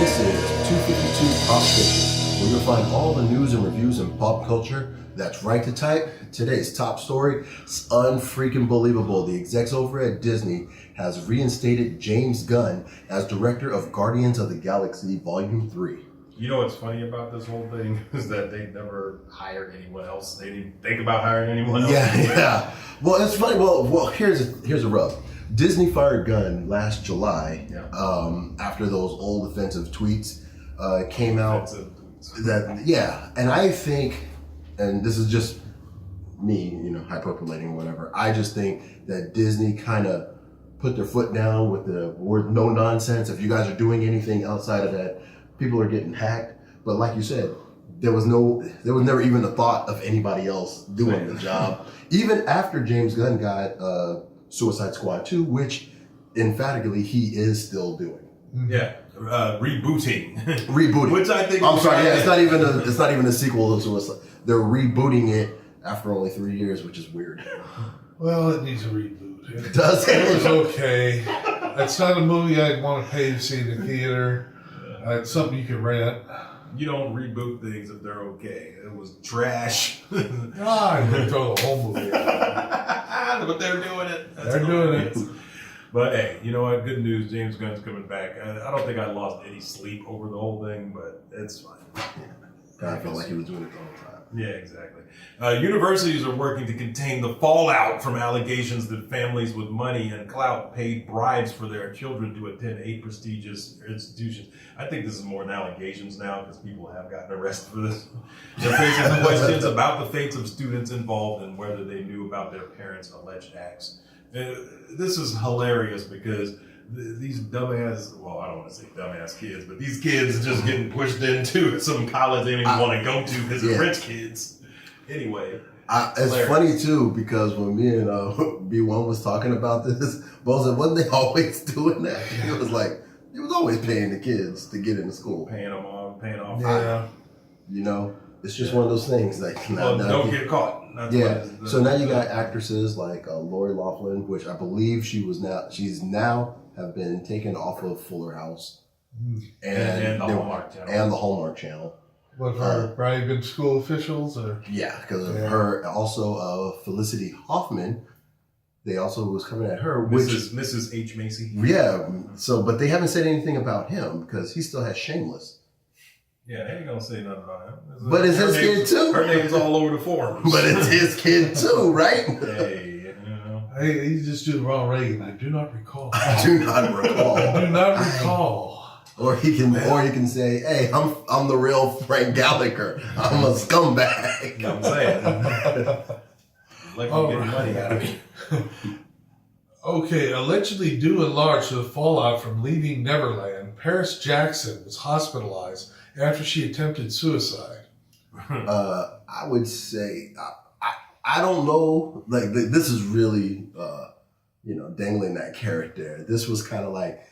This is 252 Pop Culture, where you'll find all the news and reviews in pop culture that's right to type. Today's top story, it's unfreaking believable. The execs over at Disney has reinstated James Gunn as director of Guardians of the Galaxy Volume 3. You know what's funny about this whole thing is that they never hired anyone else. They didn't think about hiring anyone else. Yeah. Well, it's funny. Well, here's a rub. Disney fired Gunn last July after those old offensive tweets came out. And I think, and this is just me, hyperpolating or whatever. I just think that Disney kind of put their foot down with the word no nonsense. If you guys are doing anything outside of that, people are getting hacked. But like you said, there was never even a thought of anybody else doing the job. Even after James Gunn got Suicide Squad 2, which emphatically he is still doing. Yeah, rebooting. Which I think. I'm sorry. Yeah, it's not even a sequel to Suicide. They're rebooting it after only 3 years, which is weird. Well, it needs a reboot. It does. It was okay. It's not a movie I'd want to pay to see in the theater. It's something you can rent. You don't reboot things if they're okay. It was trash. I would throw the whole movie out. But they're doing it. They're doing it. But hey, you know what? Good news. James Gunn's coming back. I don't think I lost any sleep over the whole thing, but it's fine. I felt like he was doing it the whole time. Yeah, exactly. Universities are working to contain the fallout from allegations that families with money and clout paid bribes for their children to attend 8 prestigious institutions. I think this is more than allegations now because people have gotten arrested for this. They're facing questions about the fates of students involved and whether they knew about their parents' alleged acts. This is hilarious because these dumbass, well, I don't want to say dumbass kids, but these kids just getting pushed into some college they don't even want to go to because they're rich kids. Anyway. It's funny, too, because when me and B1 was talking about this, Bo said, wasn't they always doing that? It was like, he was always paying the kids to get into school. Paying off. Yeah. It's just one of those things. Like, don't get caught. That's So now you got actresses like Lori Loughlin, which I believe she's now have been taken off of Fuller House and the Hallmark Channel. And the Hallmark Channel. What, for probably been school officials? Or? Yeah, because of her. Also, Felicity Huffman, they also was coming at her. Mrs. H. Macy. Yeah, but they haven't said anything about him because he still has Shameless. Yeah, they ain't gonna say nothing about him. But it's his kid too. Her name's all over the forums. But it's his kid too, right? Hey, Hey, you just do the wrong Reagan. I do not recall. I do not recall. I do not recall. Or he can say, "Hey, I'm the real Frank Gallagher. I'm a scumbag." You know what I'm saying? Like you getting money out of me. Okay, allegedly due in large to the fallout from leaving Neverland, Paris Jackson was hospitalized after she attempted suicide. I would say I don't know. Like this is really dangling that carrot there. This was kind of like,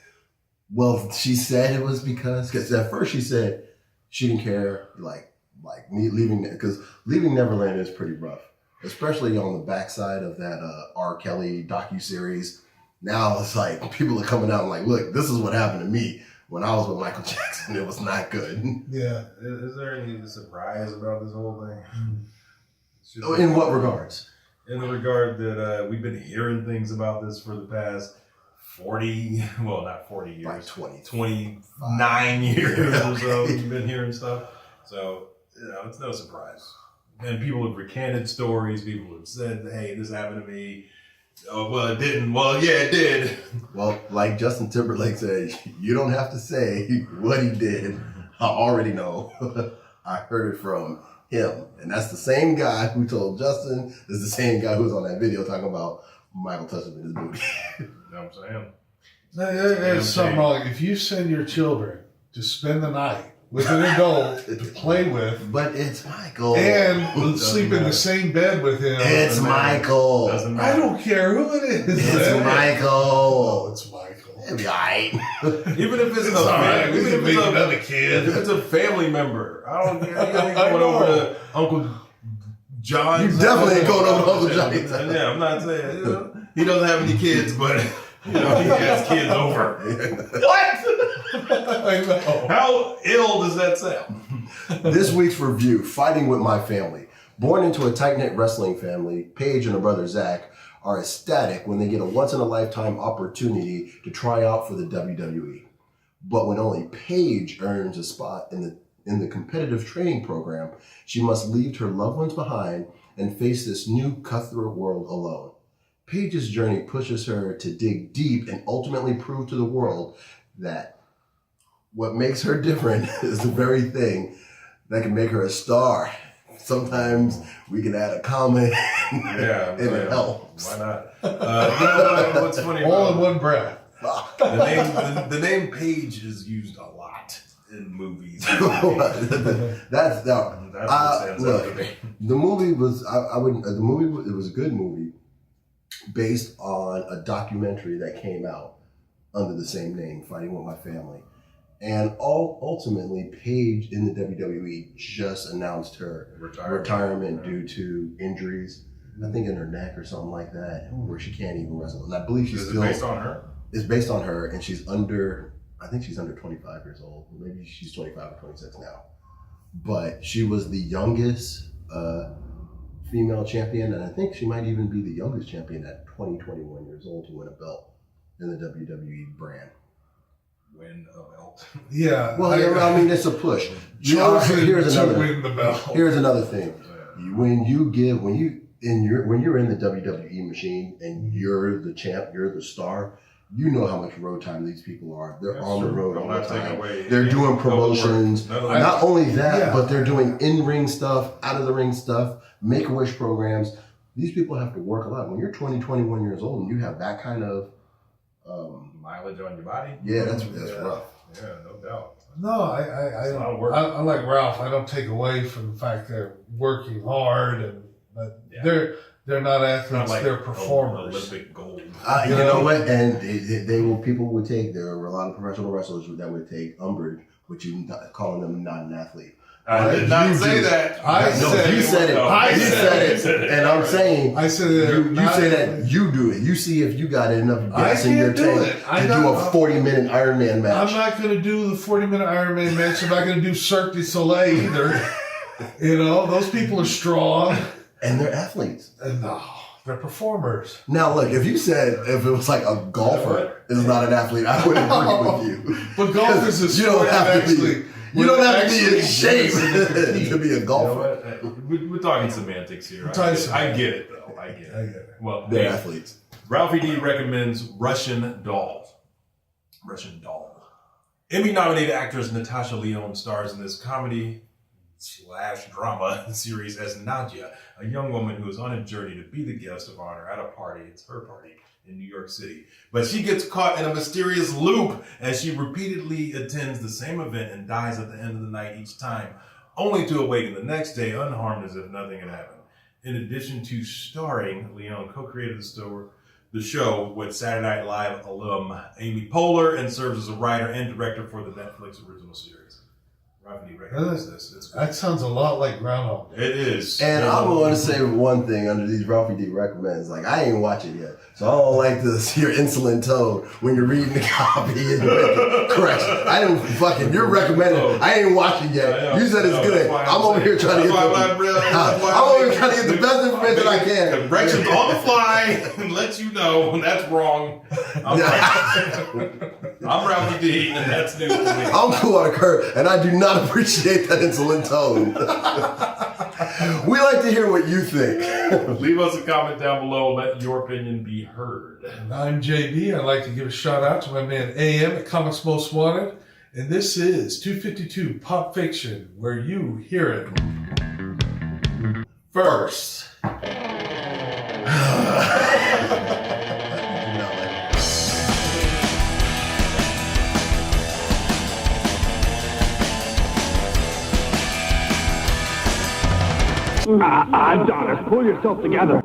well, she said it was because at first she said she didn't care like me leaving because leaving Neverland is pretty rough. Especially on the backside of that R. Kelly docuseries. Now it's like people are coming out and like, look, this is what happened to me when I was with Michael Jackson. It was not good. Yeah. Is there any surprise about this whole thing? In what regards? In the regard that we've been hearing things about this for the past 40, well, not 40 years. Like 29 years or so. We've been hearing stuff. So, it's no surprise. And people have recanted stories. People have said, hey, this happened to me. Oh, well, it didn't. Well, yeah, it did. Well, like Justin Timberlake said, you don't have to say what he did. I already know. I heard it from him. And that's the same guy who told Justin. Is the same guy who was on that video talking about Michael touching his booty. You know what I'm saying? There's something wrong. If you send your children to spend the night with an adult to play with, but it's Michael, and sleep in the same bed with him. It's Michael. I don't care who it is. It's Michael. Oh, it's Michael. It'll be alright. Even if it's alright. We can make another kid. If it's a family member, I don't care. You ain't going over to Uncle John's. You definitely ain't going over to Uncle John's. Yeah, I'm not saying he doesn't have any kids, but he has kids over. What? I know. How ill does that sound? This week's review, Fighting With My Family. Born into a tight-knit wrestling family, Paige and her brother Zach are ecstatic when they get a once-in-a-lifetime opportunity to try out for the WWE. But when only Paige earns a spot in the competitive training program, she must leave her loved ones behind and face this new cutthroat world alone. Paige's journey pushes her to dig deep and ultimately prove to the world that what makes her different is the very thing that can make her a star. Sometimes we can add a comment and it helps. Why not? You know what's funny? All in one breath. The name Paige is used a lot in movies. That's That's what stands out to me. The movie was it was a good movie based on a documentary that came out under the same name, Fighting With My Family. And ultimately, Paige in the WWE just announced her retirement due to injuries. I think in her neck or something like that, where she can't even wrestle. And I believe she's still based on her. It's based on her, and she's under 25 years old. Maybe she's 25 or 26 now. But she was the youngest female champion, and I think she might even be the youngest champion at 21 years old to win a belt in the WWE brand. Win a belt. Yeah. Well, I mean, it's a push. Here's win the belt. Here's another thing. When you're in the WWE machine and you're the champ, you're the star, you know how much road time these people are. They're on the road all the time. They're doing promotions. Not only that, but they're doing in-ring stuff, out-of-the-ring stuff, Make-A-Wish programs. These people have to work a lot. When you're 21 years old and you have that kind of mileage on your body. Yeah, that's rough. Yeah, no doubt. No, I like Ralph. I don't take away from the fact they're working hard, but they're not athletes. They're performers. Olympic gold. You know what? And people would take. There are a lot of professional wrestlers that would take umbrage with you calling them not an athlete. I did not say that. You said it, and I'm saying I said it. You say that you do it. You see if you got enough gas in your tank to do a 40-minute Ironman match. I'm not going to do the 40-minute Ironman match. I'm not going to do Cirque du Soleil either. Those people are strong. And they're athletes. No, they're performers. Now, look, if it was like a golfer is not an athlete, I would agree with you. But golf is a sport you don't have to be in shape to be a golfer. We're talking semantics here. I get it, though. I get it. Well, they're athletes. Ralphie D recommends Russian Doll. Russian Doll. Emmy-nominated actress Natasha Lyonne stars in this comedy/drama series as Nadia, a young woman who is on a journey to be the guest of honor at a party. It's her party in New York City. But she gets caught in a mysterious loop as she repeatedly attends the same event and dies at the end of the night each time, only to awaken the next day unharmed as if nothing had happened. In addition to starring, Leon co-created the show with Saturday Night Live alum Amy Poehler and serves as a writer and director for the Netflix original series. Ralphie D recommends this. It's good. That sounds a lot like Groundhog Day. It is. And I'm going to say one thing under these Ralphie D recommends. Like, I ain't watch it yet. So I don't like to see your insolent tone when you're reading the copy and making corrections. You're recommending. I ain't watching yet. You said it's good. I'm over here trying to get the best information I can. Corrections on the fly and let you know when that's wrong. I'm Ralphie D, and that's news to me. I'm cool on a curve, and I do not appreciate that insolent tone. We like to hear what you think. Leave us a comment down below. Let your opinion be heard. And I'm JB. I'd like to give a shout out to my man AM at Comics Most Wanted. And this is 252 Pop Fiction, where you hear it first. Adonis, pull yourself together.